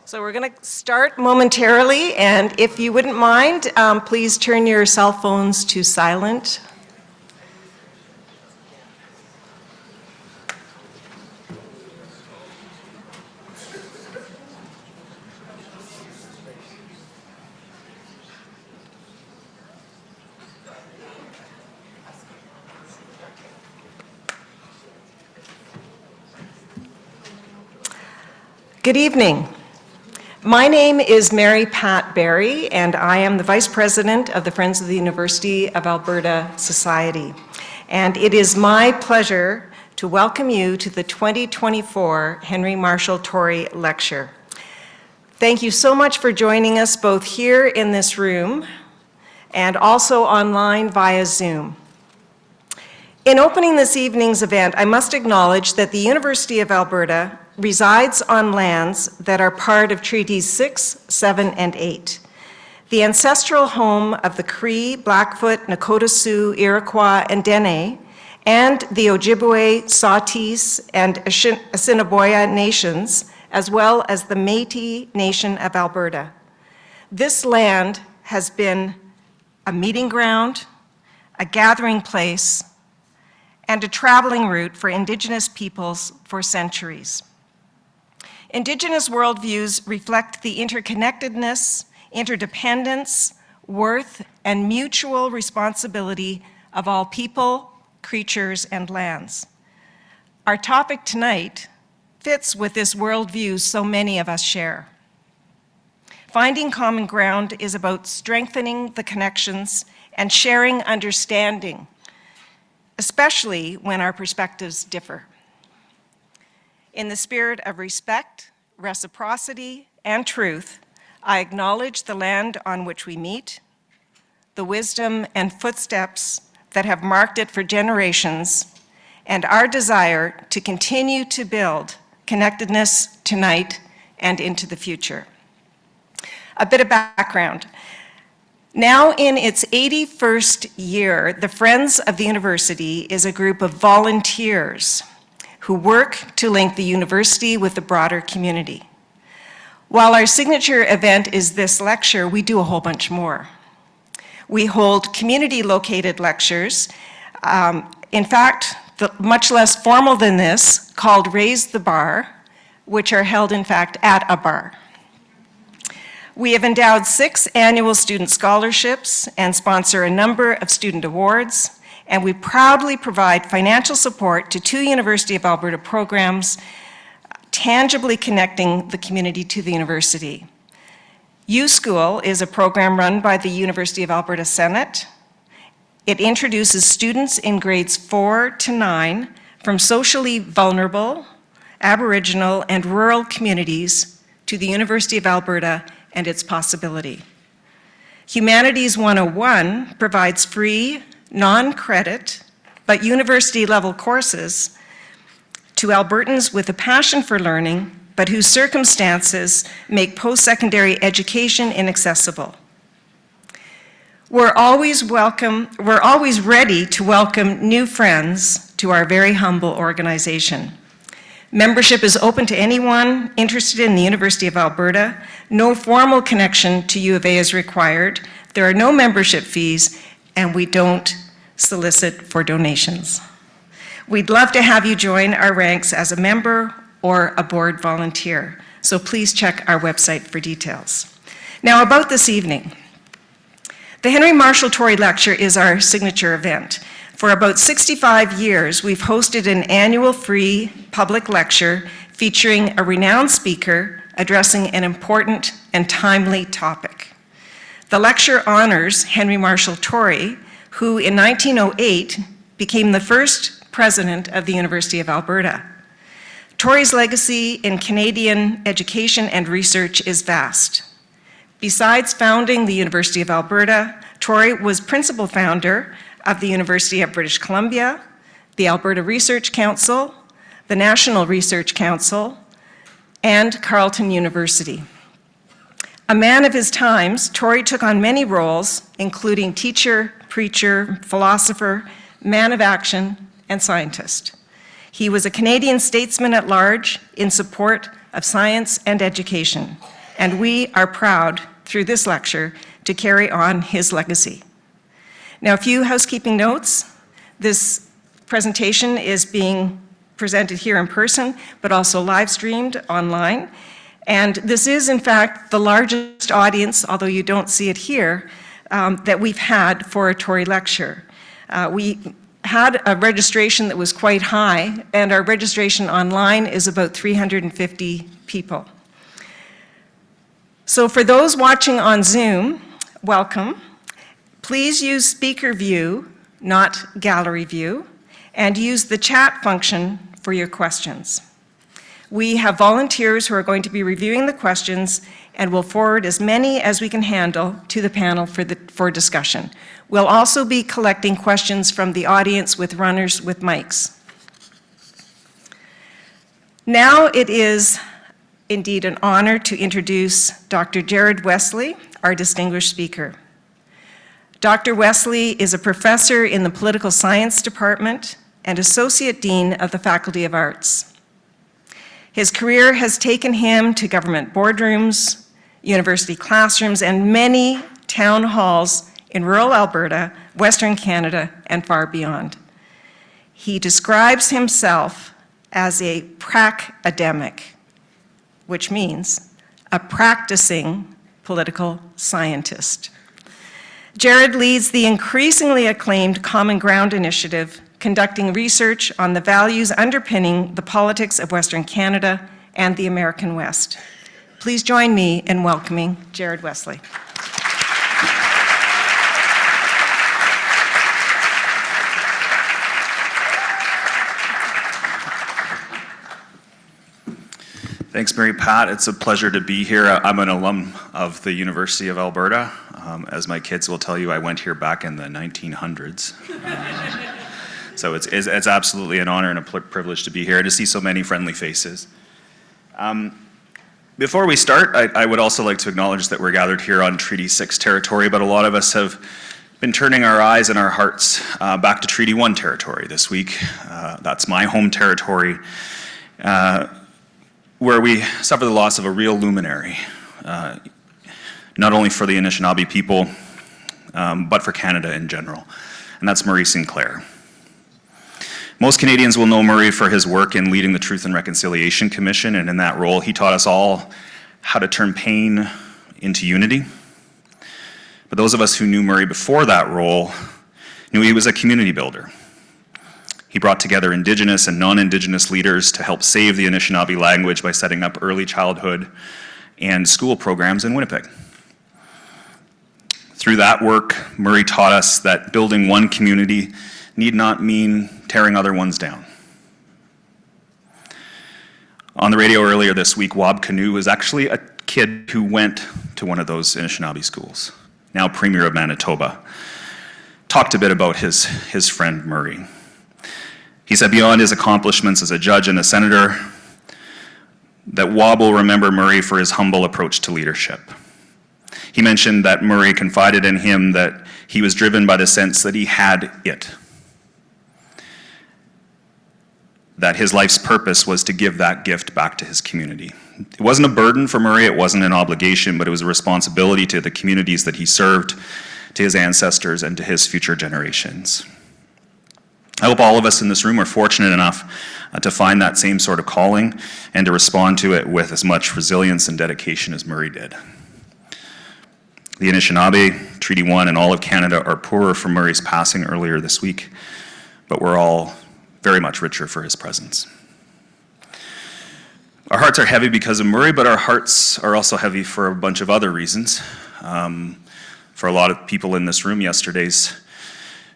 So we're going to start momentarily, and if you wouldn't mind, please turn your cell phones to silent. Good evening. My name is Mary Pat Barry, and I am the Vice President of the Friends of the University of Alberta Society. And it is my pleasure to welcome you to the 2024 Henry Marshall Tory Lecture. Thank you so much for joining us both here in this room and also online via Zoom. In opening this evening's event, I must acknowledge that the University of Alberta resides on lands that are part of Treaties 6, 7, and 8. The ancestral home of the Cree, Blackfoot, Nakota Sioux, Iroquois, and Dene, and the Ojibwe, Sawtees, and Assiniboia nations, as well as the Métis Nation of Alberta. This land has been a meeting ground, a gathering place, and a traveling route for Indigenous peoples for centuries. Indigenous worldviews reflect the interconnectedness, interdependence, worth, and mutual responsibility of all people, creatures, and lands. Our topic tonight fits with this worldview so many of us share. Finding common ground is about strengthening the connections and sharing understanding, especially when our perspectives differ. In the spirit of respect, reciprocity, and truth, I acknowledge the land on which we meet, the wisdom and footsteps that have marked it for generations, and our desire to continue to build connectedness tonight and into the future. A bit of background. Now in its 81st year, the Friends of the University is a group of volunteers who work to link the university with the broader community. While our signature event is this lecture, we do a whole bunch more. We hold community-located lectures, in fact, much less formal than this, called Raise the Bar, which are held, in fact, at a bar. We have endowed 6 annual student scholarships and sponsor a number of student awards, and we proudly provide financial support to 2 University of Alberta programs, tangibly connecting the community to the university. U-School is a program run by the University of Alberta Senate. It introduces students in grades 4 to 9 from socially vulnerable, Aboriginal, and rural communities to the University of Alberta and its possibility. Humanities 101 provides free, non-credit, but university-level courses to Albertans with a passion for learning, but whose circumstances make post-secondary education inaccessible. We're always ready to welcome new friends to our very humble organization. Membership is open to anyone interested in the University of Alberta. No formal connection to U of A is required. There are no membership fees, and we don't solicit for donations. We'd love to have you join our ranks as a member or a board volunteer, so please check our website for details. Now about this evening. The Henry Marshall Tory Lecture is our signature event. For about 65 years, we've hosted an annual free public lecture featuring a renowned speaker addressing an important and timely topic. The lecture honors Henry Marshall Tory, who in 1908 became the first president of the University of Alberta. Tory's legacy in Canadian education and research is vast. Besides founding the University of Alberta, Tory was principal founder of the University of British Columbia, the Alberta Research Council, the National Research Council, and Carleton University. A man of his times, Tory took on many roles, including teacher, preacher, philosopher, man of action, and scientist. He was a Canadian statesman at large in support of science and education, and we are proud, through this lecture, to carry on his legacy. Now, a few housekeeping notes. This presentation is being presented here in person, but also live streamed online. And this is, in fact, the largest audience, although you don't see it here, that we've had for a Tory lecture. We had a registration that was quite high, and our registration online is about 350 people. So for those watching on Zoom, welcome. Please use speaker view, not gallery view, and use the chat function for your questions. We have volunteers who are going to be reviewing the questions and will forward as many as we can handle to the panel for discussion. We'll also be collecting questions from the audience with runners with mics. Now it is indeed an honor to introduce Dr. Jared Wesley, our distinguished speaker. Dr. Wesley is a professor in the Political Science Department and Associate Dean of the Faculty of Arts. His career has taken him to government boardrooms, university classrooms, and many town halls in rural Alberta, Western Canada, and far beyond. He describes himself as a prac-ademic, which means a practicing political scientist. Jared leads the increasingly acclaimed Common Ground initiative, conducting research on the values underpinning the politics of Western Canada and the American West. Please join me in welcoming Jared Wesley. Thanks, Mary Pat. It's a pleasure to be here. I'm an alum of the University of Alberta. As my kids will tell you, I went here back in the 1900s. So it's absolutely an honor and a privilege to be here, to see so many friendly faces. Before we start, I would also like to acknowledge that we're gathered here on Treaty 6 territory, but a lot of us have been turning our eyes and our hearts back to Treaty 1 territory this week. That's my home territory, where we suffer the loss of a real luminary, not only for the Anishinaabe people, but for Canada in general, and that's Murray Sinclair. Most Canadians will know Murray for his work in leading the Truth and Reconciliation Commission, and in that role, he taught us all how to turn pain into unity. But those of us who knew Murray before that role knew he was a community builder. He brought together Indigenous and non-Indigenous leaders to help save the Anishinaabe language by setting up early childhood and school programs in Winnipeg. Through that work, Murray taught us that building one community need not mean tearing other ones down. On the radio earlier this week, Wab Kinew was actually a kid who went to one of those Anishinaabe schools, now Premier of Manitoba, talked a bit about his friend Murray. He said beyond his accomplishments as a judge and a senator, that Wab will remember Murray for his humble approach to leadership. He mentioned that Murray confided in him that he was driven by the sense that he had it, that his life's purpose was to give that gift back to his community. It wasn't a burden for Murray, it wasn't an obligation, but it was a responsibility to the communities that he served, to his ancestors, and to his future generations. I hope all of us in this room are fortunate enough to find that same sort of calling and to respond to it with as much resilience and dedication as Murray did. The Anishinaabe, Treaty 1, and all of Canada are poorer for Murray's passing earlier this week, but we're all very much richer for his presence. Our hearts are heavy because of Murray, but our hearts are also heavy for a bunch of other reasons. For a lot of people in this room, yesterday's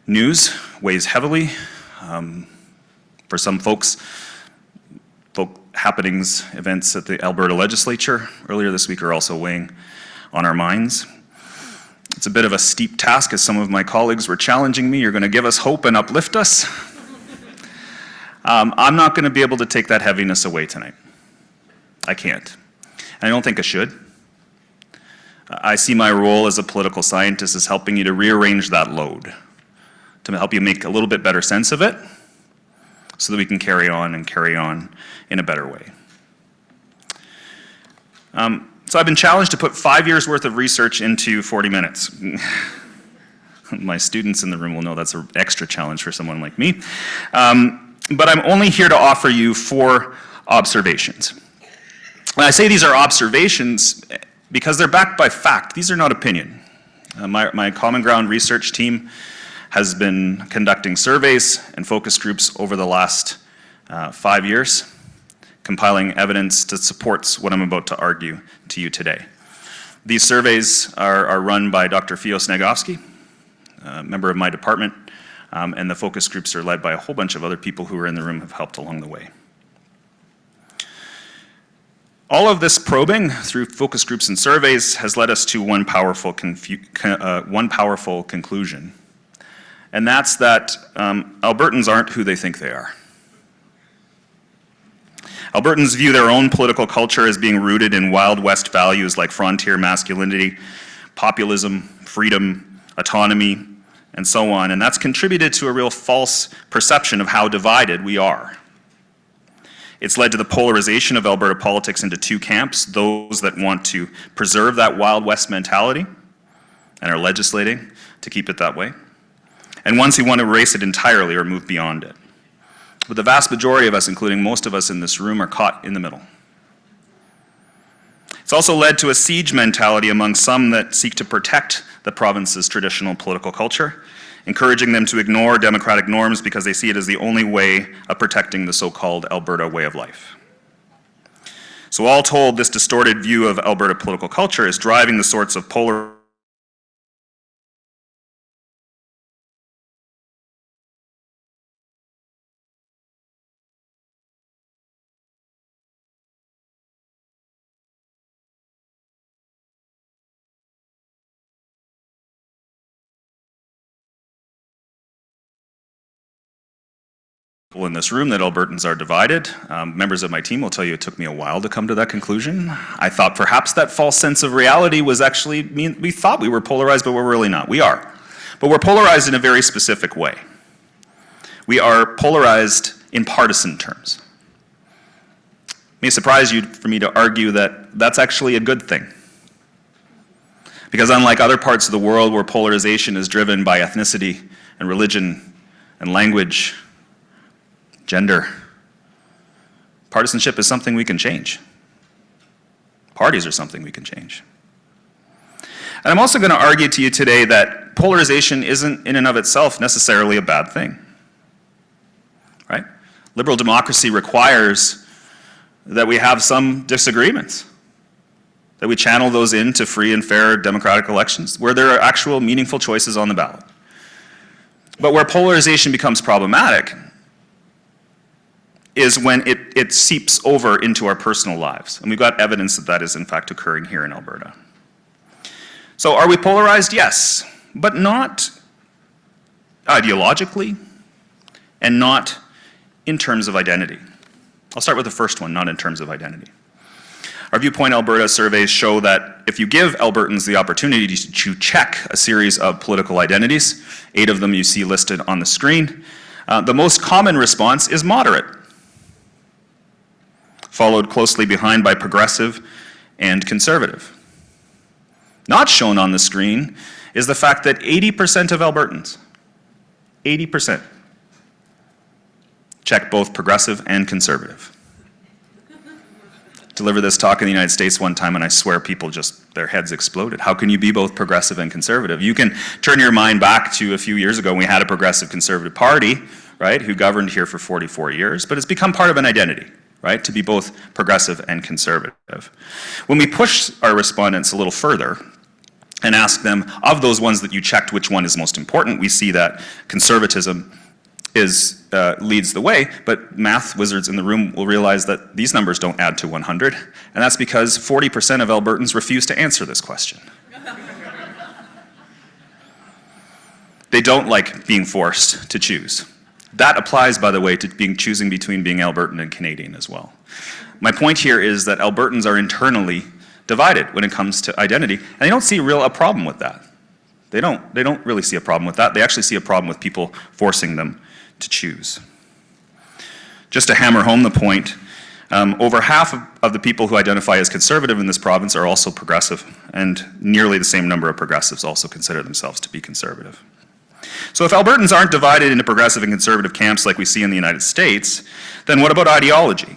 news weighs heavily. For some folks, happenings, events at the Alberta legislature earlier this week are also weighing on our minds. It's a bit of a steep task, as some of my colleagues were challenging me. You're going to give us hope and uplift us. I'm not going to be able to take that heaviness away tonight. I can't. And I don't think I should. I see my role as a political scientist as helping you to rearrange that load, to help you make a little bit better sense of it, so that we can carry on in a better way. So I've been challenged to put 5 years worth of research into 40 minutes. My students in the room will know that's an extra challenge for someone like me. But I'm only here to offer you 4 observations. And I say these are observations because they're backed by fact. These are not opinion. My Common Ground research team has been conducting surveys and focus groups over the last 5 years, compiling evidence that supports what I'm about to argue to you today. These surveys are run by Dr. Fio Snegovsky, a member of my department, and the focus groups are led by a whole bunch of other people who are in the room who have helped along the way. All of this probing through focus groups and surveys has led us to one powerful conclusion, and that's that Albertans aren't who they think they are. Albertans view their own political culture as being rooted in Wild West values like frontier masculinity, populism, freedom, autonomy, and so on, and that's contributed to a real false perception of how divided we are. It's led to the polarization of Alberta politics into 2 camps, those that want to preserve that Wild West mentality and are legislating to keep it that way, and ones who want to erase it entirely or move beyond it. But the vast majority of us, including most of us in this room, are caught in the middle. It's also led to a siege mentality among some that seek to protect the province's traditional political culture, encouraging them to ignore democratic norms because they see it as the only way of protecting the so-called Alberta way of life. So all told, this distorted view of Alberta political culture is driving the sorts of polar people in this room that Albertans are divided. Members of my team will tell you it took me a while to come to that conclusion. I thought perhaps that false sense of reality was actually, we thought we were polarized, but we're really not. We are. But we're polarized in a very specific way. We are polarized in partisan terms. It may surprise you for me to argue that that's actually a good thing. Because unlike other parts of the world where polarization is driven by ethnicity and religion and language, gender, partisanship is something we can change. Parties are something we can change. And I'm also going to argue to you today that polarization isn't in and of itself necessarily a bad thing. Right? Liberal democracy requires that we have some disagreements, that we channel those into free and fair democratic elections where there are actual meaningful choices on the ballot. But where polarization becomes problematic is when it seeps over into our personal lives. And we've got evidence that that is in fact occurring here in Alberta. So are we polarized? Yes, but not ideologically and not in terms of identity. I'll start with the first one, not in terms of identity. Our Viewpoint Alberta surveys show that if you give Albertans the opportunity to check a series of political identities, 8 of them you see listed on the screen, the most common response is moderate, followed closely behind by progressive and conservative. Not shown on the screen is the fact that 80% of Albertans, 80%, check both progressive and conservative. Delivered this talk in the United States one time and I swear people just, their heads exploded. How can you be both progressive and conservative? You can turn your mind back to a few years ago when we had a progressive conservative party, right, who governed here for 44 years, but it's become part of an identity, right, to be both progressive and conservative. When we push our respondents a little further and ask them, of those ones that you checked, which one is most important, we see that conservatism leads the way, but math wizards in the room will realize that these numbers don't add to 100, and that's because 40% of Albertans refuse to answer this question. They don't like being forced to choose. That applies, by the way, to choosing between being Albertan and Canadian as well. My point here is that Albertans are internally divided when it comes to identity, and they don't see a problem with that. They don't really see a problem with that. They actually see a problem with people forcing them to choose. Just to hammer home the point, Over half of the people who identify as conservative in this province are also progressive, and nearly the same number of progressives also consider themselves to be conservative. So if Albertans aren't divided into progressive and conservative camps like we see in the United States, then what about ideology?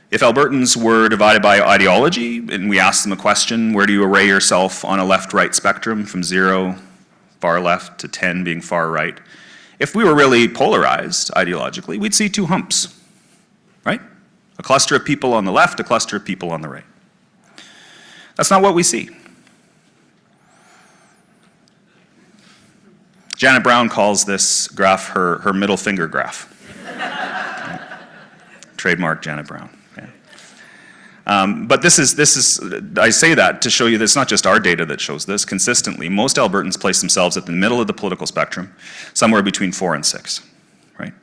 If Albertans were divided by ideology, and we asked them a question, where do you array yourself on a left-right spectrum from 0, far left, to 10 being far right? If we were really polarized ideologically, we'd see two humps, right? A cluster of people on the left, a cluster of people on the right. That's not what we see. Janet Brown calls this graph her middle finger graph. Trademark Janet Brown. Okay. But this is, I say that to show you that it's not just our data that shows this. Consistently, most Albertans place themselves at the middle of the political spectrum, somewhere between 4 and 6. Right?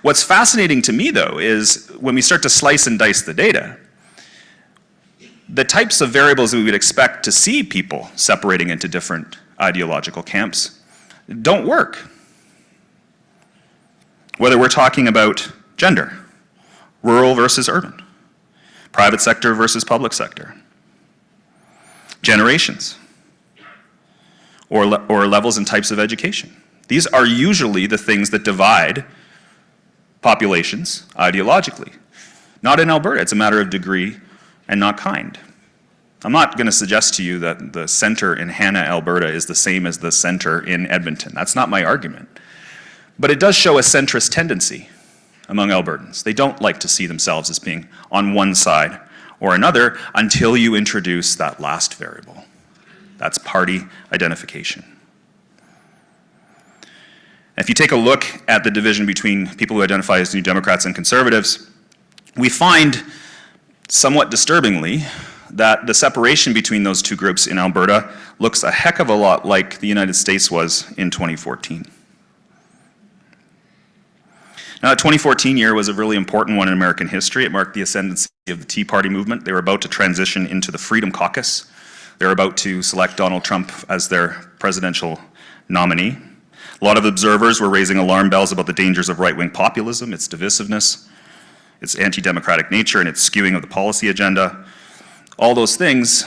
What's fascinating to me, though, is when we start to slice and dice the data, the types of variables that we would expect to see people separating into different ideological camps don't work. Whether we're talking about gender, rural versus urban, private sector versus public sector, generations, or levels and types of education. These are usually the things that divide populations ideologically. Not in Alberta, it's a matter of degree and not kind. I'm not going to suggest to you that the center in Hanna, Alberta is the same as the center in Edmonton. That's not my argument. But it does show a centrist tendency among Albertans. They don't like to see themselves as being on one side or another until you introduce that last variable. That's party identification. If you take a look at the division between people who identify as New Democrats and Conservatives, we find, somewhat disturbingly, that the separation between those two groups in Alberta looks a heck of a lot like the United States was in 2014. Now, the 2014 year was a really important one in American history. It marked the ascendancy of the Tea Party movement. They were about to transition into the Freedom Caucus. They were about to select Donald Trump as their presidential nominee. A lot of observers were raising alarm bells about the dangers of right-wing populism, its divisiveness, its anti-democratic nature, and its skewing of the policy agenda. All those things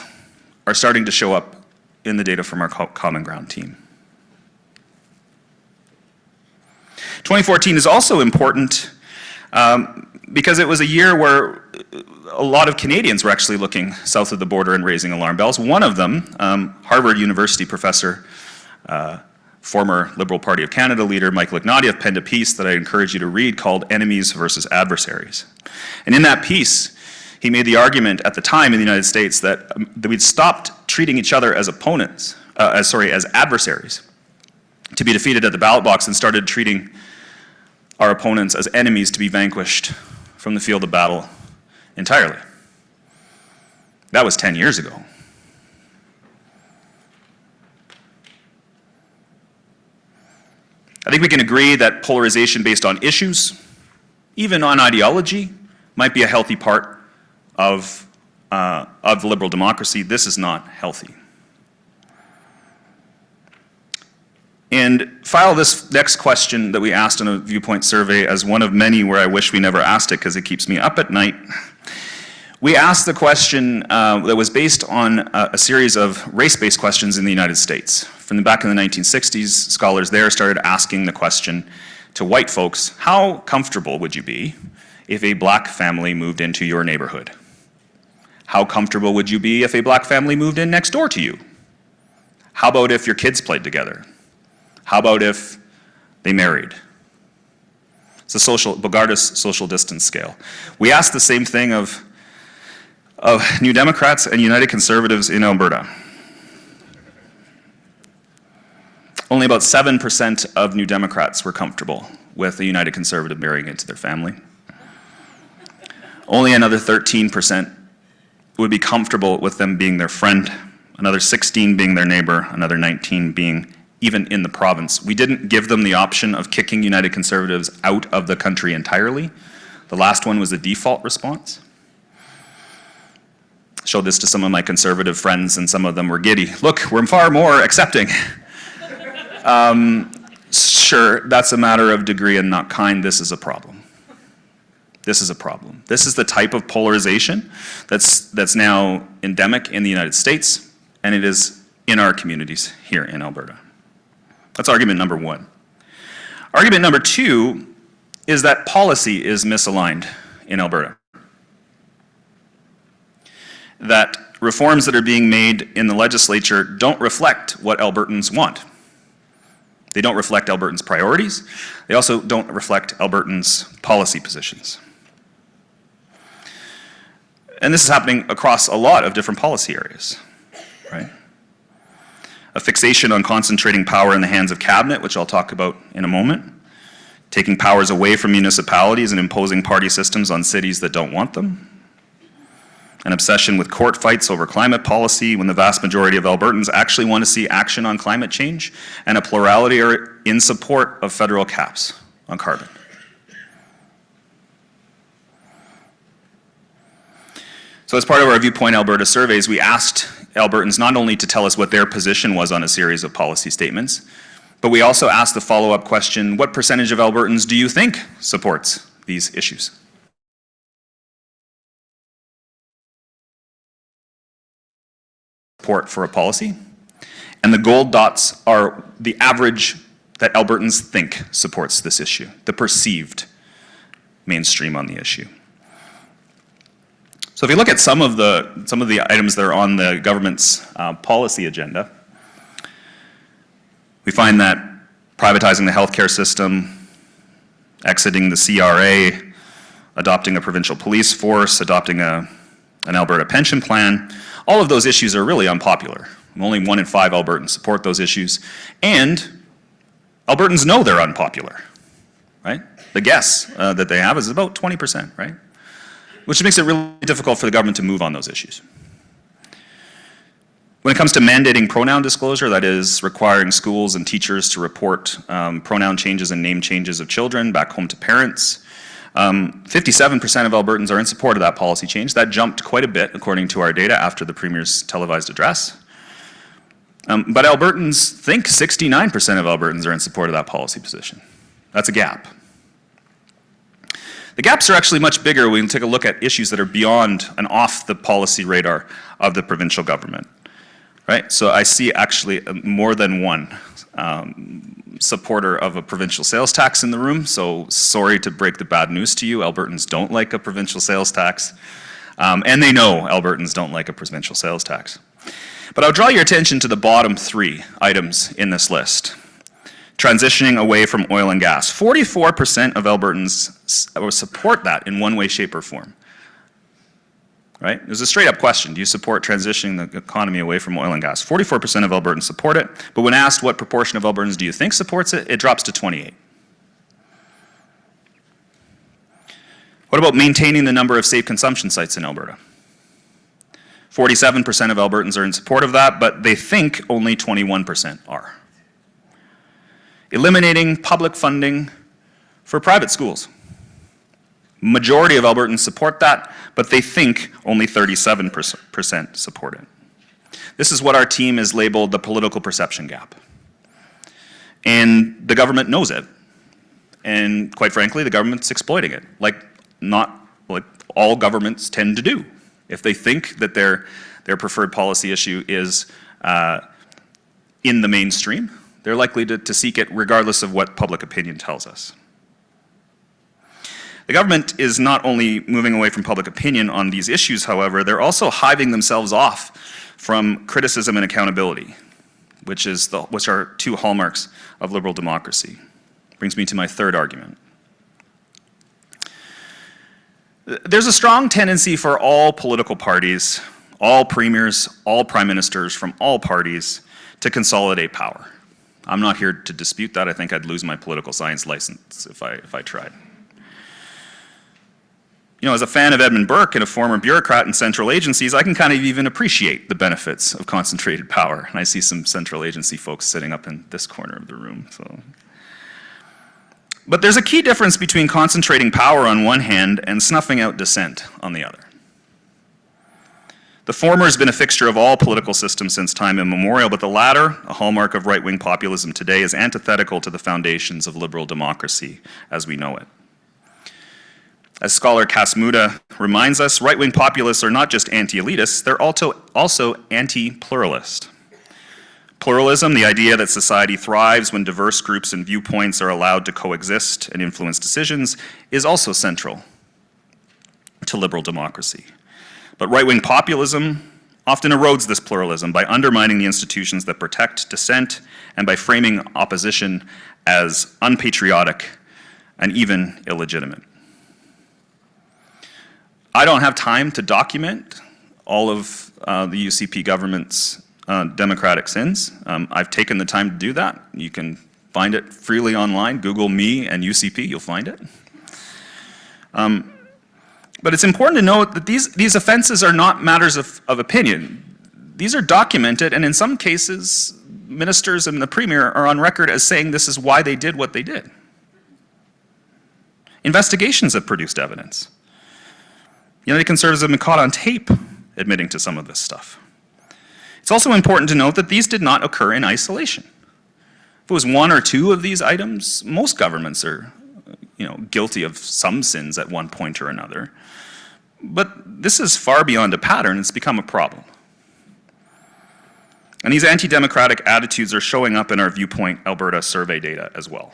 are starting to show up in the data from our Common Ground team. 2014 is also important because it was a year where a lot of Canadians were actually looking south of the border and raising alarm bells. One of them, Harvard University professor, former Liberal Party of Canada leader Michael Ignatieff, penned a piece that I encourage you to read called Enemies versus Adversaries. And in that piece, he made the argument at the time in the United States that we'd stopped treating each other as opponents, as adversaries, to be defeated at the ballot box, and started treating our opponents as enemies to be vanquished from the field of battle entirely. That was 10 years ago. I think we can agree that polarization based on issues, even on ideology, might be a healthy part of liberal democracy. This is not healthy. And file this next question that we asked in a viewpoint survey as one of many where I wish we never asked it because it keeps me up at night. We asked the question that was based on a series of race-based questions in the United States. From the back in the 1960s, scholars there started asking the question to white folks, how comfortable would you be if a black family moved into your neighborhood? How comfortable would you be if a black family moved in next door to you? How about if your kids played together? How about if they married? It's a Bogardus social distance scale. We asked the same thing of New Democrats and United Conservatives in Alberta. Only about 7% of New Democrats were comfortable with a United Conservative marrying into their family. Only another 13% would be comfortable with them being their friend, another 16 being their neighbor, another 19 being even in the province. We didn't give them the option of kicking United Conservatives out of the country entirely. The last one was a default response. Showed this to some of my conservative friends, and some of them were giddy. Look, we're far more accepting. Sure, that's a matter of degree and not kind. This is a problem. This is a problem. This is the type of polarization that's now endemic in the United States, and it is in our communities here in Alberta. That's argument number one. Argument number two is that policy is misaligned in Alberta. That reforms that are being made in the legislature don't reflect what Albertans want. They don't reflect Albertans' priorities. They also don't reflect Albertans' policy positions. And this is happening across a lot of different policy areas, right? A fixation on concentrating power in the hands of cabinet, which I'll talk about in a moment. Taking powers away from municipalities and imposing party systems on cities that don't want them. An obsession with court fights over climate policy when the vast majority of Albertans actually want to see action on climate change, and a plurality are in support of federal caps on carbon. So as part of our Viewpoint Alberta surveys, we asked Albertans not only to tell us what their position was on a series of policy statements, but we also asked the follow-up question, what percentage of Albertans do you think supports these issues? Support for a policy, and the gold dots are the average that Albertans think supports this issue, the perceived mainstream on the issue. So if you look at some of the items that are on the government's policy agenda, we find that privatizing the healthcare system, exiting the CRA, adopting a provincial police force, adopting an Alberta pension plan, all of those issues are really unpopular. Only 1 in 5 Albertans support those issues, and Albertans know they're unpopular, right? The guess that they have is about 20%, right? Which makes it really difficult for the government to move on those issues. When it comes to mandating pronoun disclosure, that is requiring schools and teachers to report pronoun changes and name changes of children back home to parents, 57% of Albertans are in support of that policy change. That jumped quite a bit according to our data after the Premier's televised address. But Albertans think 69% of Albertans are in support of that policy position. That's a gap. The gaps are actually much bigger when we take a look at issues that are beyond and off the policy radar of the provincial government, right? So I see actually more than one supporter of a provincial sales tax in the room, so sorry to break the bad news to you, Albertans don't like a provincial sales tax, and they know Albertans don't like a provincial sales tax. But I'll draw your attention to the bottom 3 items in this list. Transitioning away from oil and gas. 44% of Albertans support that in one way, shape, or form. Right? It was a straight up question. Do you support transitioning the economy away from oil and gas? 44% of Albertans support it, but when asked what proportion of Albertans do you think supports it, it drops to 28. What about maintaining the number of safe consumption sites in Alberta? 47% of Albertans are in support of that, but they think only 21% are. Eliminating public funding for private schools. Majority of Albertans support that, but they think only 37% support it. This is what our team has labeled the political perception gap. And the government knows it. And quite frankly, the government's exploiting it, like all governments tend to do. If they think that their preferred policy issue is in the mainstream, they're likely to seek it regardless of what public opinion tells us. The government is not only moving away from public opinion on these issues, however, they're also hiving themselves off from criticism and accountability, which are 2 hallmarks of liberal democracy. Brings me to my third argument. There's a strong tendency for all political parties, all premiers, all prime ministers from all parties to consolidate power. I'm not here to dispute that. I think I'd lose my political science license if I tried. You know, as a fan of Edmund Burke and a former bureaucrat in central agencies, I can kind of even appreciate the benefits of concentrated power. And I see some central agency folks sitting up in this corner of the room. But there's a key difference between concentrating power on one hand and snuffing out dissent on the other. The former has been a fixture of all political systems since time immemorial, but the latter, a hallmark of right-wing populism today, is antithetical to the foundations of liberal democracy as we know it. As scholar Casmuda reminds us, right-wing populists are not just anti-elitist, they're also anti-pluralist. Pluralism, the idea that society thrives when diverse groups and viewpoints are allowed to coexist and influence decisions, is also central to liberal democracy. But right-wing populism often erodes this pluralism by undermining the institutions that protect dissent and by framing opposition as unpatriotic and even illegitimate. I don't have time to document all of the UCP government's democratic sins. I've taken the time to do that. You can find it freely online. Google me and UCP, you'll find it. But it's important to note that these offenses are not matters of opinion. These are documented, and in some cases, ministers and the Premier are on record as saying this is why they did what they did. Investigations have produced evidence. United Conservatives have been caught on tape admitting to some of this stuff. It's also important to note that these did not occur in isolation. If it was one or two of these items, most governments are guilty of some sins at one point or another. But this is far beyond a pattern, it's become a problem. And these anti-democratic attitudes are showing up in our Viewpoint Alberta survey data as well.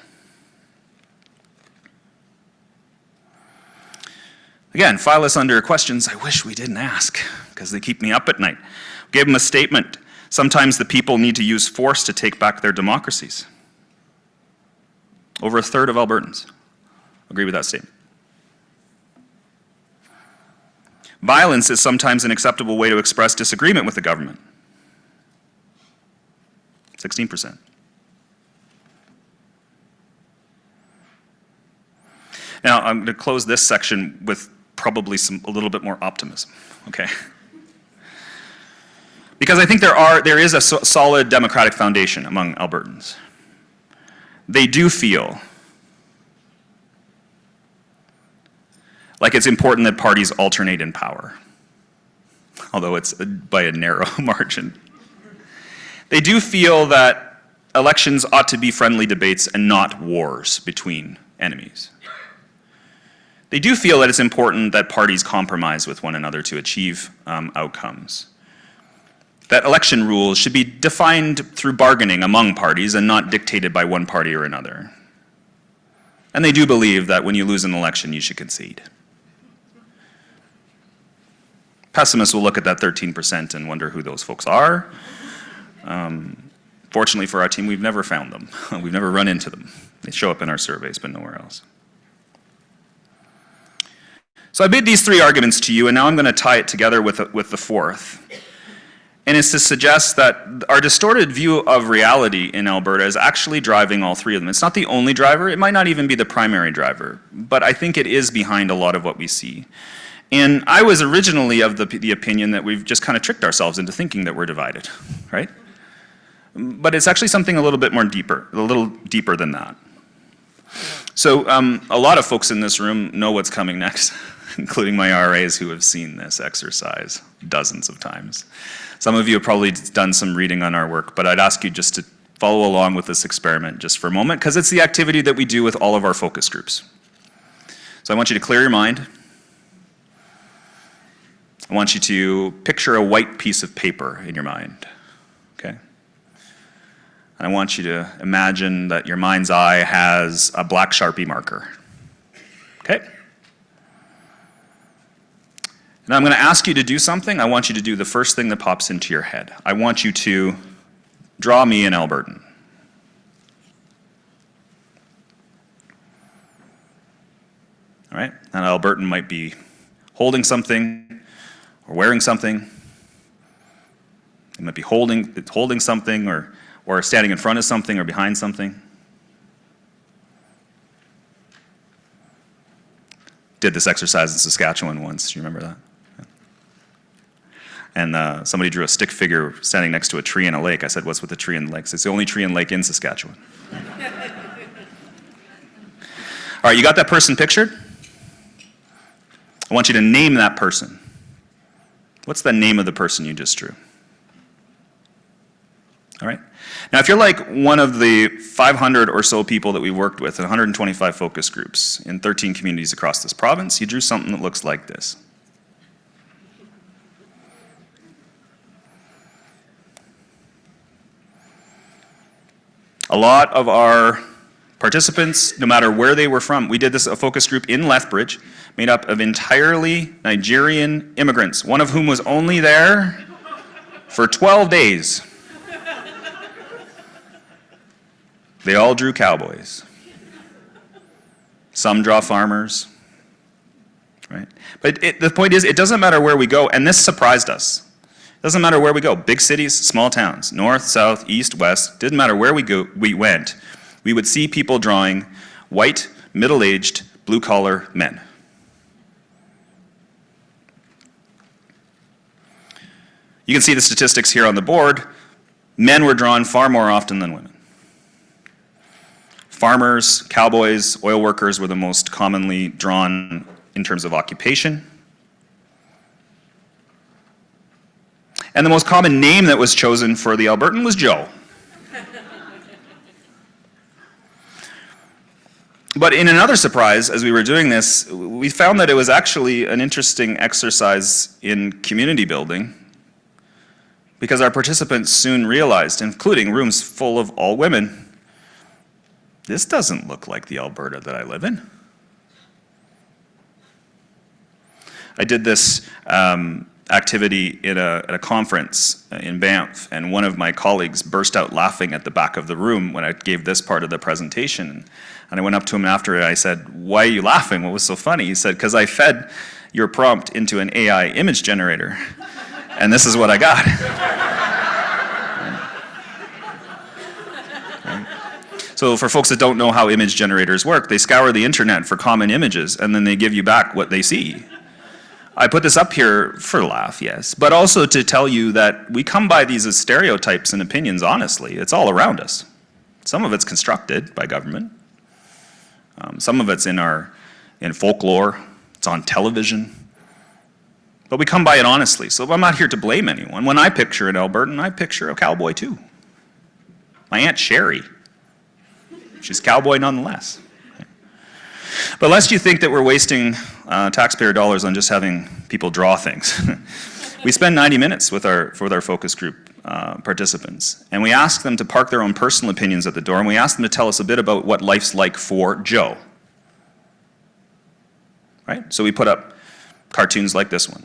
Again, file us under questions I wish we didn't ask, because they keep me up at night. We gave them a statement. Sometimes the people need to use force to take back their democracies. Over a third of Albertans agree with that statement. Violence is sometimes an acceptable way to express disagreement with the government. 16%. Now, I'm going to close this section with probably a little bit more optimism, okay? Because I think there is a solid democratic foundation among Albertans. They do feel like it's important that parties alternate in power, although it's by a narrow margin. They do feel that elections ought to be friendly debates and not wars between enemies. They do feel that it's important that parties compromise with one another to achieve outcomes. That election rules should be defined through bargaining among parties and not dictated by one party or another. And they do believe that when you lose an election, you should concede. Pessimists will look at that 13% and wonder who those folks are. Fortunately for our team, we've never found them. We've never run into them. They show up in our surveys, but nowhere else. So I made these three arguments to you, and now I'm going to tie it together with the fourth. And it's to suggest that our distorted view of reality in Alberta is actually driving all three of them. It's not the only driver. It might not even be the primary driver. But I think it is behind a lot of what we see. And I was originally of the opinion that we've just kind of tricked ourselves into thinking that we're divided, right? But it's actually something a little deeper than that. So a lot of folks in this room know what's coming next, including my RAs who have seen this exercise dozens of times. Some of you have probably done some reading on our work, but I'd ask you just to follow along with this experiment just for a moment, because it's the activity that we do with all of our focus groups. So I want you to clear your mind. I want you to picture a white piece of paper in your mind, okay? And I want you to imagine that your mind's eye has a black Sharpie marker, okay? Now I'm going to ask you to do something. I want you to do the first thing that pops into your head. I want you to draw me an Albertan. All right? An Albertan might be holding something or wearing something. It might be holding something or standing in front of something or behind something. Did this exercise in Saskatchewan once. Do you remember that? And somebody drew a stick figure standing next to a tree in a lake. I said, what's with the tree and the lake? It's the only tree and lake in Saskatchewan. All right, you got that person pictured? I want you to name that person. What's the name of the person you just drew? All right? Now, if you're like one of the 500 or so people that we worked with in 125 focus groups in 13 communities across this province, you drew something that looks like this. A lot of our participants, no matter where they were from, we did this a focus group in Lethbridge, made up of entirely Nigerian immigrants, one of whom was only there for 12 days. They all drew cowboys. Some draw farmers, right? But the point is, it doesn't matter where we go, and this surprised us. It doesn't matter where we go, big cities, small towns, north, south, east, west, didn't matter where we went, we would see people drawing white, middle-aged, blue-collar men. You can see the statistics here on the board. Men were drawn far more often than women. Farmers, cowboys, oil workers were the most commonly drawn in terms of occupation. And the most common name that was chosen for the Albertan was Joe. But in another surprise, as we were doing this, we found that it was actually an interesting exercise in community building, because our participants soon realized, including rooms full of all women, this doesn't look like the Alberta that I live in. I did this activity at a conference in Banff, and one of my colleagues burst out laughing at the back of the room when I gave this part of the presentation. And I went up to him after it, I said, "Why are you laughing? What was so funny?" He said, "Because I fed your prompt into an AI image generator, and this is what I got." So for folks that don't know how image generators work, they scour the internet for common images, and then they give you back what they see. I put this up here for a laugh, yes, but also to tell you that we come by these as stereotypes and opinions honestly. It's all around us. Some of it's constructed by government. Some of it's in folklore. It's on television. But we come by it honestly, so I'm not here to blame anyone. When I picture an Albertan, I picture a cowboy too. My Aunt Sherry. She's cowboy nonetheless. But lest you think that we're wasting taxpayer dollars on just having people draw things, we spend 90 minutes with our focus group participants, and we ask them to park their own personal opinions at the door, and we ask them to tell us a bit about what life's like for Joe. Right? So we put up cartoons like this one.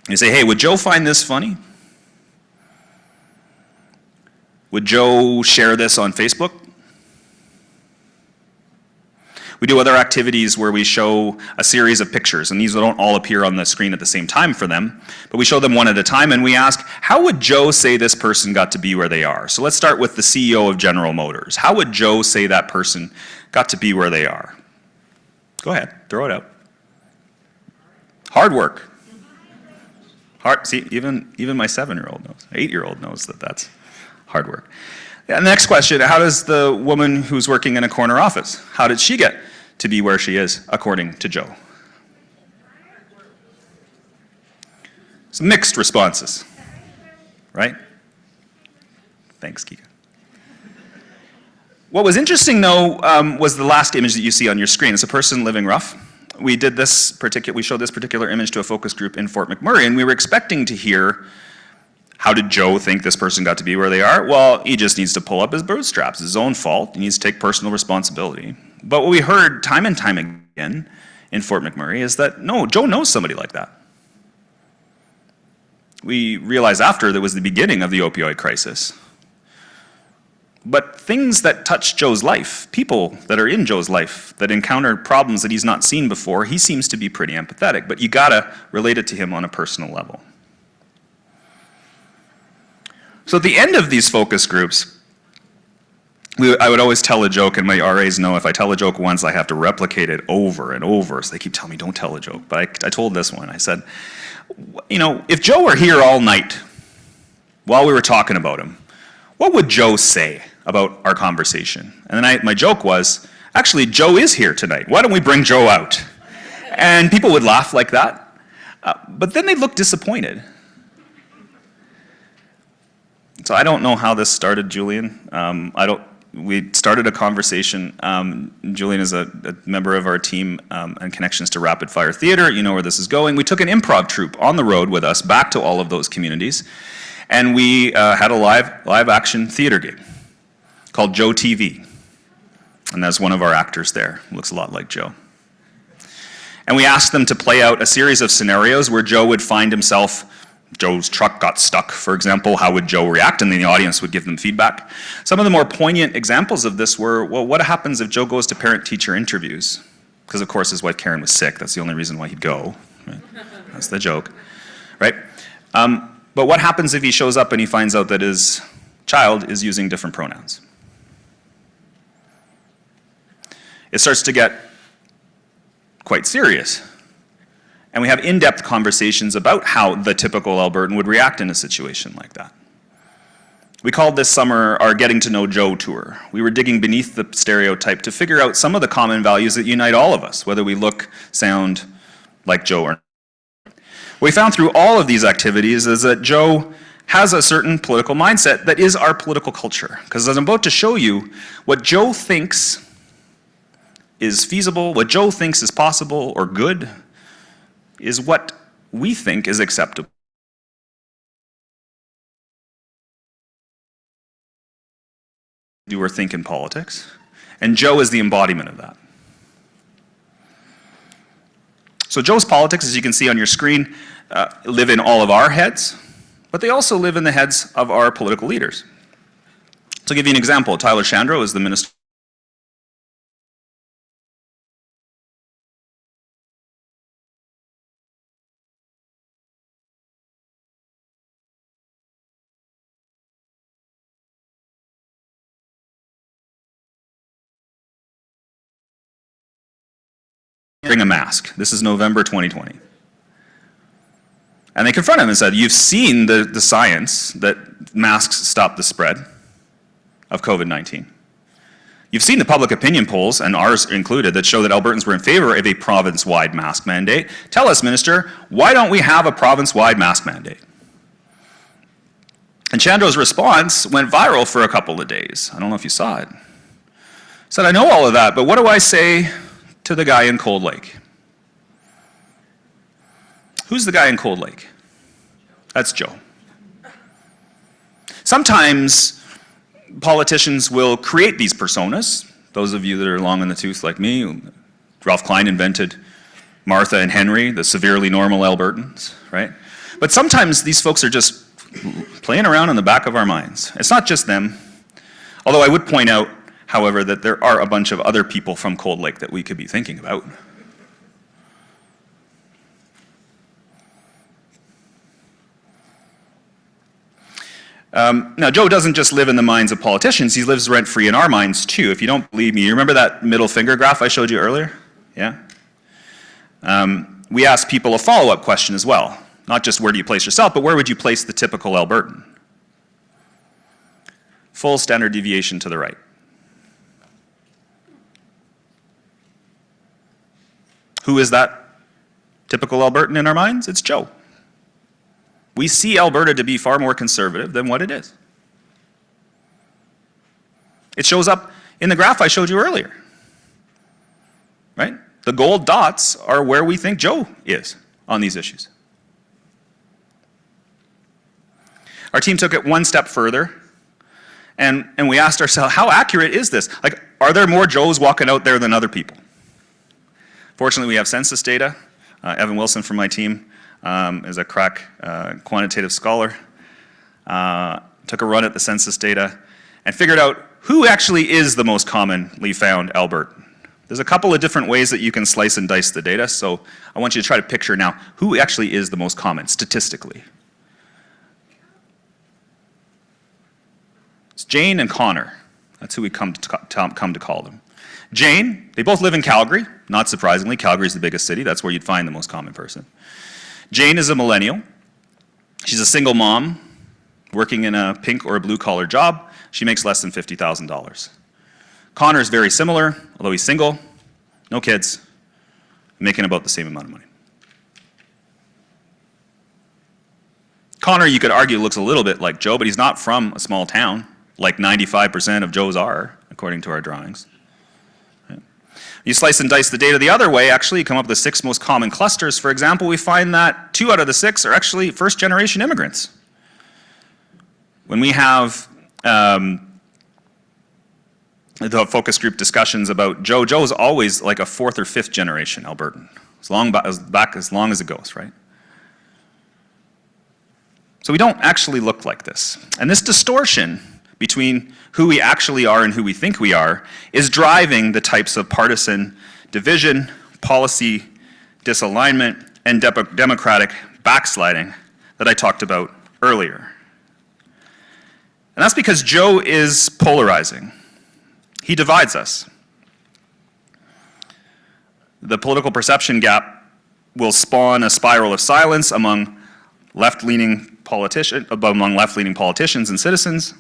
You say, "Hey, would Joe find this funny? Would Joe share this on Facebook?" We do other activities where we show a series of pictures, and these don't all appear on the screen at the same time for them, but we show them one at a time, and we ask, how would Joe say this person got to be where they are? So let's start with the CEO of General Motors. How would Joe say that person got to be where they are? Go ahead, throw it out. Hard work. See, even my 7-year-old knows, 8-year-old knows that that's hard work. And the next question, how does the woman who's working in a corner office, how did she get to be where she is, according to Joe? Some mixed responses, right? Thanks, Kika. What was interesting, though, was the last image that you see on your screen. It's a person living rough. We showed this particular image to a focus group in Fort McMurray, and we were expecting to hear, how did Joe think this person got to be where they are? Well, he just needs to pull up his bootstraps. It's his own fault. He needs to take personal responsibility. But what we heard time and time again in Fort McMurray is that, no, Joe knows somebody like that. We realized after that it was the beginning of the opioid crisis. But things that touch Joe's life, people that are in Joe's life that encounter problems that he's not seen before, he seems to be pretty empathetic. But you gotta relate it to him on a personal level. So at the end of these focus groups, I would always tell a joke, and my RAs know if I tell a joke once, I have to replicate it over and over. So they keep telling me, don't tell a joke. But I told this one. I said, if Joe were here all night while we were talking about him, what would Joe say about our conversation? And then my joke was, actually, Joe is here tonight. Why don't we bring Joe out? And people would laugh like that. But then they'd look disappointed. So I don't know how this started, Julian. We started a conversation. Julian is a member of our team and connections to Rapid Fire Theatre. You know where this is going. We took an improv troupe on the road with us back to all of those communities, and we had a live action theatre game called Joe TV. And that's one of our actors there. Looks a lot like Joe. And we asked them to play out a series of scenarios where Joe would find himself, Joe's truck got stuck, for example. How would Joe react? And then the audience would give them feedback. Some of the more poignant examples of this were, well, what happens if Joe goes to parent-teacher interviews? Because, of course, his wife Karen was sick. That's the only reason why he'd go. Right? That's the joke, right? But what happens if he shows up and he finds out that his child is using different pronouns? It starts to get quite serious. And we have in-depth conversations about how the typical Albertan would react in a situation like that. We called this summer our Getting to Know Joe tour. We were digging beneath the stereotype to figure out some of the common values that unite all of us, whether we look, sound like Joe or not. What we found through all of these activities is that Joe has a certain political mindset that is our political culture. Because as I'm about to show you, what Joe thinks is feasible, what Joe thinks is possible or good, is what we think is acceptable. Do or think in politics, and Joe is the embodiment of that. So Joe's politics, as you can see on your screen, live in all of our heads, but they also live in the heads of our political leaders. To give you an example, Tyler Shandro is the minister wearing a mask. This is November 2020. And they confronted him and said, you've seen the science that masks stop the spread of COVID-19. You've seen the public opinion polls, and ours included, that show that Albertans were in favor of a province-wide mask mandate. Tell us, Minister, why don't we have a province-wide mask mandate? And Chandro's response went viral for a couple of days. I don't know if you saw it. He said, I know all of that, but what do I say to the guy in Cold Lake? Who's the guy in Cold Lake? That's Joe. Sometimes politicians will create these personas. Those of you that are long in the tooth like me, Ralph Klein invented Martha and Henry, the severely normal Albertans, right? But sometimes these folks are just playing around in the back of our minds. It's not just them. Although I would point out, however, that there are a bunch of other people from Cold Lake that we could be thinking about. Now, Joe doesn't just live in the minds of politicians, he lives rent-free in our minds too. If you don't believe me, you remember that middle finger graph I showed you earlier? Yeah? We asked people a follow-up question as well. Not just where do you place yourself, but where would you place the typical Albertan? Full standard deviation to the right. Who is that typical Albertan in our minds? It's Joe. We see Alberta to be far more conservative than what it is. It shows up in the graph I showed you earlier, right? The gold dots are where we think Joe is on these issues. Our team took it one step further, and we asked ourselves, how accurate is this? Like, are there more Joes walking out there than other people? Fortunately, we have census data. Evan Wilson from my team is a crack quantitative scholar, took a run at the census data and figured out who actually is the most commonly found Albertan. There's a couple of different ways that you can slice and dice the data, so I want you to try to picture now who actually is the most common statistically. It's Jane and Connor. That's who we come to call them. Jane, they both live in Calgary. Not surprisingly, Calgary is the biggest city. That's where you'd find the most common person. Jane is a millennial. She's a single mom working in a pink or a blue-collar job. She makes less than $50,000. Connor is very similar, although he's single, no kids, making about the same amount of money. Connor, you could argue, looks a little bit like Joe, but he's not from a small town, like 95% of Joes are, according to our drawings. You slice and dice the data the other way, actually, you come up with the 6 most common clusters. For example, we find that 2 out of the 6 are actually first-generation immigrants. When we have the focus group discussions about Joe, Joe's always like a 4th or 5th generation Albertan, back as long as it goes, right? So we don't actually look like this. And this distortion between who we actually are and who we think we are is driving the types of partisan division, policy disalignment, and democratic backsliding that I talked about earlier. And that's because Joe is polarizing. He divides us. The political perception gap will spawn a spiral of silence among left-leaning politicians and citizens,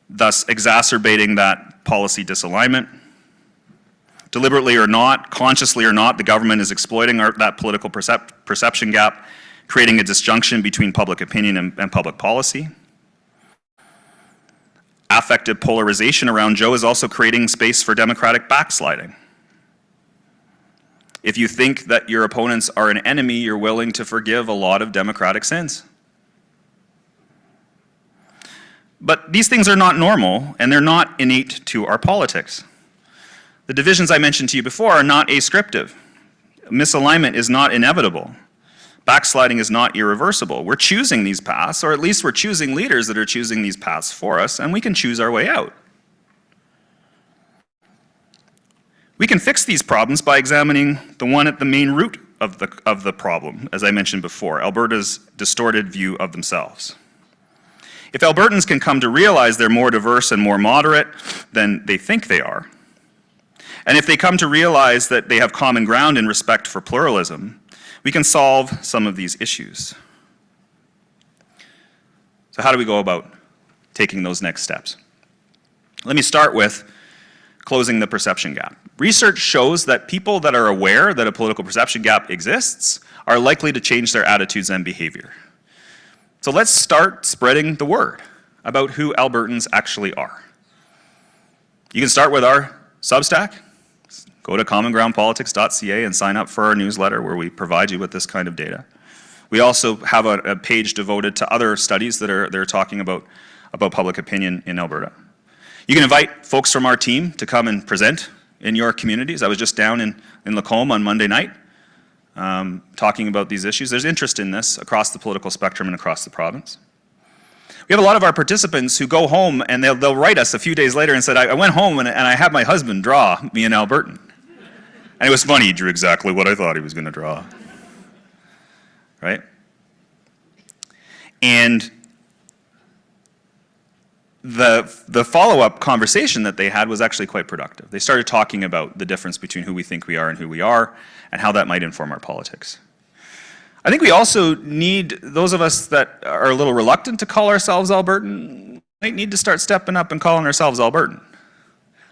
thus exacerbating that policy disalignment. Deliberately or not, consciously or not, the government is exploiting that political perception gap, creating a disjunction between public opinion and public policy. Affective polarization around Joe is also creating space for democratic backsliding. If you think that your opponents are an enemy, you're willing to forgive a lot of democratic sins. But these things are not normal, and they're not innate to our politics. The divisions I mentioned to you before are not ascriptive. Misalignment is not inevitable. Backsliding is not irreversible. We're choosing these paths, or at least we're choosing leaders that are choosing these paths for us, and we can choose our way out. We can fix these problems by examining the one at the main root of the problem, as I mentioned before, Alberta's distorted view of themselves. If Albertans can come to realize they're more diverse and more moderate than they think they are, and if they come to realize that they have common ground in respect for pluralism, we can solve some of these issues. So how do we go about taking those next steps? Let me start with closing the perception gap. Research shows that people that are aware that a political perception gap exists are likely to change their attitudes and behavior. So let's start spreading the word about who Albertans actually are. You can start with our Substack. Go to commongroundpolitics.ca and sign up for our newsletter where we provide you with this kind of data. We also have a page devoted to other studies that are talking about public opinion in Alberta. You can invite folks from our team to come and present in your communities. I was just down in Lacombe on Monday night talking about these issues. There's interest in this across the political spectrum and across the province. We have a lot of our participants who go home and they'll write us a few days later and said, I went home and I had my husband draw me an Albertan. And it was funny, he drew exactly what I thought he was going to draw. Right? And the follow-up conversation that they had was actually quite productive. They started talking about the difference between who we think we are and who we are, and how that might inform our politics. I think we also need, those of us that are a little reluctant to call ourselves Albertan, might need to start stepping up and calling ourselves Albertan.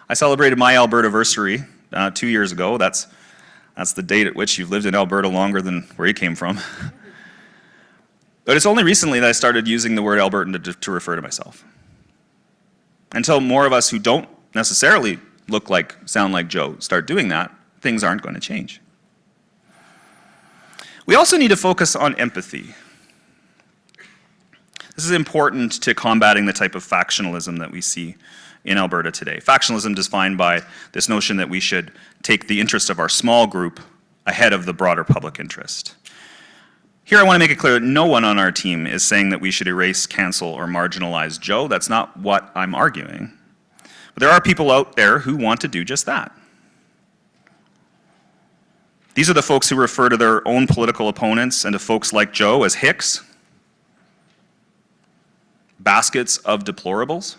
I celebrated my Albertaversary 2 years ago. That's the date at which you've lived in Alberta longer than where you came from. But it's only recently that I started using the word Albertan to refer to myself. Until more of us who don't necessarily sound like Joe start doing that, things aren't going to change. We also need to focus on empathy. This is important to combating the type of factionalism that we see in Alberta today. Factionalism defined by this notion that we should take the interest of our small group ahead of the broader public interest. Here I want to make it clear that no one on our team is saying that we should erase, cancel, or marginalize Joe. That's not what I'm arguing. But there are people out there who want to do just that. These are the folks who refer to their own political opponents and to folks like Joe as hicks, baskets of deplorables,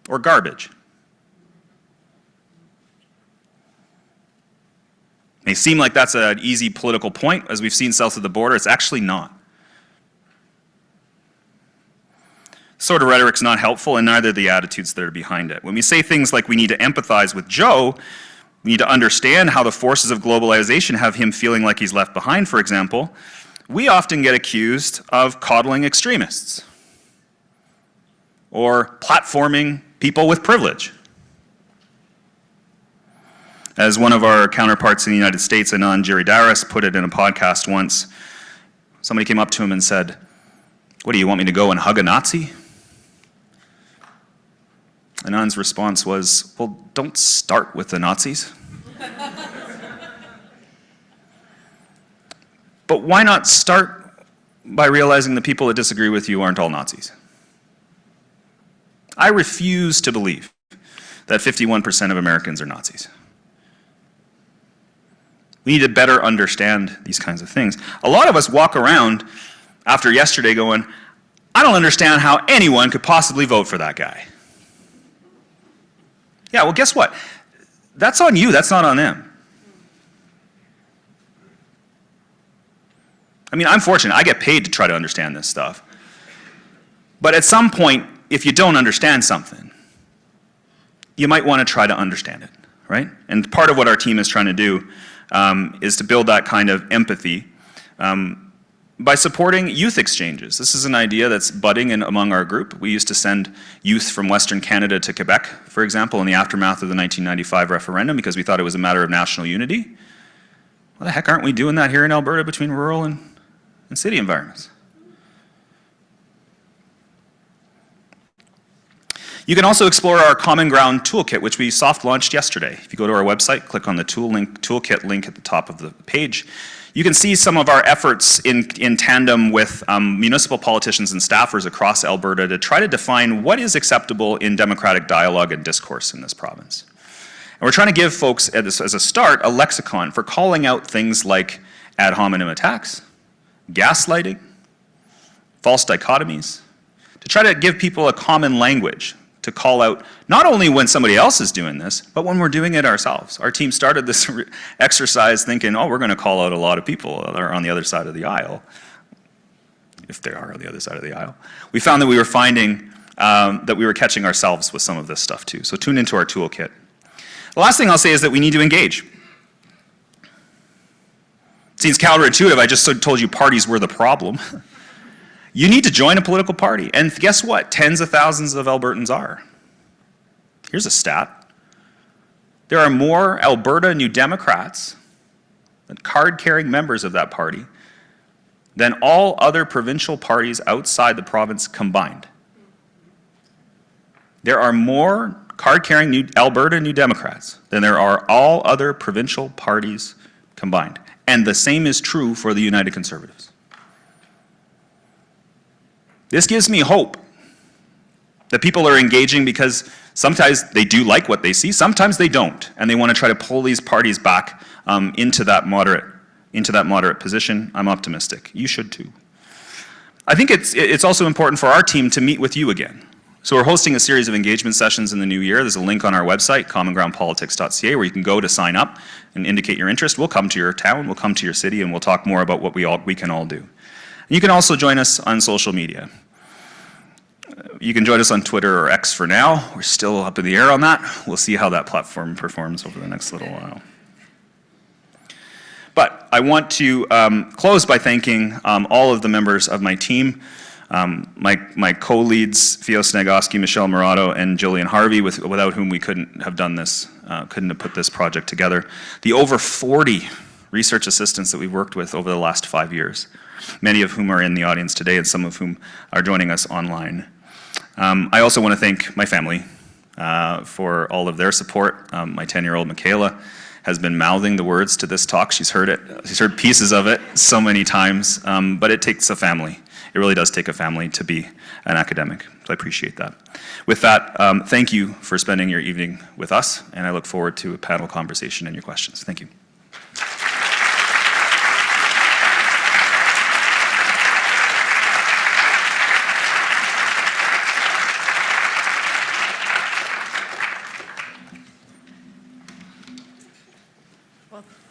or garbage. It may seem like that's an easy political point, as we've seen south of the border. It's actually not. This sort of rhetoric's not helpful, and neither are the attitudes that are behind it. When we say things like we need to empathize with Joe, We need to understand how the forces of globalization have him feeling like he's left behind, for example. We often get accused of coddling extremists or platforming people with privilege. As one of our counterparts in the United States, Anand Giridharadas, put it in a podcast once, somebody came up to him and said, "What do you want me to go and hug a Nazi?" Anand's response was, "Well, don't start with the Nazis." But why not start by realizing the people that disagree with you aren't all Nazis? I refuse to believe that 51% of Americans are Nazis. We need to better understand these kinds of things. A lot of us walk around after yesterday going, "I don't understand how anyone could possibly vote for that guy." Yeah, well, guess what? That's on you, that's not on them. I mean, I'm fortunate, I get paid to try to understand this stuff. But at some point, if you don't understand something, you might want to try to understand it, right? And part of what our team is trying to do is to build that kind of empathy by supporting youth exchanges. This is an idea that's budding among our group. We used to send youth from Western Canada to Quebec, for example, in the aftermath of the 1995 referendum because we thought it was a matter of national unity. Well, the heck aren't we doing that here in Alberta between rural and city environments? You can also explore our Common Ground toolkit, which we soft launched yesterday. If you go to our website, click on the toolkit link at the top of the page, you can see some of our efforts in tandem with municipal politicians and staffers across Alberta to try to define what is acceptable in democratic dialogue and discourse in this province. And we're trying to give folks, as a start, a lexicon for calling out things like ad hominem attacks, gaslighting, false dichotomies, to try to give people a common language to call out not only when somebody else is doing this, but when we're doing it ourselves. Our team started this exercise thinking, oh, we're going to call out a lot of people that are on the other side of the aisle, if they are on the other side of the aisle. We found that we were finding that we were catching ourselves with some of this stuff too. So tune into our toolkit. The last thing I'll say is that we need to engage. Seems counterintuitive, I just told you parties were the problem. You need to join a political party. And guess what? Tens of thousands of Albertans are. Here's a stat. There are more Alberta New Democrats, card-carrying members of that party, than all other provincial parties outside the province combined. There are more card-carrying Alberta New Democrats than there are all other provincial parties combined. And the same is true for the United Conservatives. This gives me hope that people are engaging because sometimes they do like what they see, sometimes they don't, and they want to try to pull these parties back into that moderate position. I'm optimistic. You should too. I think it's also important for our team to meet with you again. So we're hosting a series of engagement sessions in the new year. There's a link on our website, commongroundpolitics.ca, where you can go to sign up and indicate your interest. We'll come to your town, we'll come to your city, and we'll talk more about what we can all do. And you can also join us on social media. You can join us on Twitter or X for now. We're still up in the air on that. We'll see how that platform performs over the next little while. But I want to close by thanking all of the members of my team. My co-leads, Theo Snegoski, Michelle Morato, and Jillian Harvey, without whom we couldn't have done this, couldn't have put this project together. The over 40 research assistants that we've worked with over the last 5 years, many of whom are in the audience today and some of whom are joining us online. I also want to thank my family for all of their support. My 10-year-old Michaela has been mouthing the words to this talk. She's heard it. She's heard pieces of it so many times, but it takes a family. It really does take a family to be an academic, so I appreciate that. With that, thank you for spending your evening with us, and I look forward to a panel conversation and your questions. Thank you.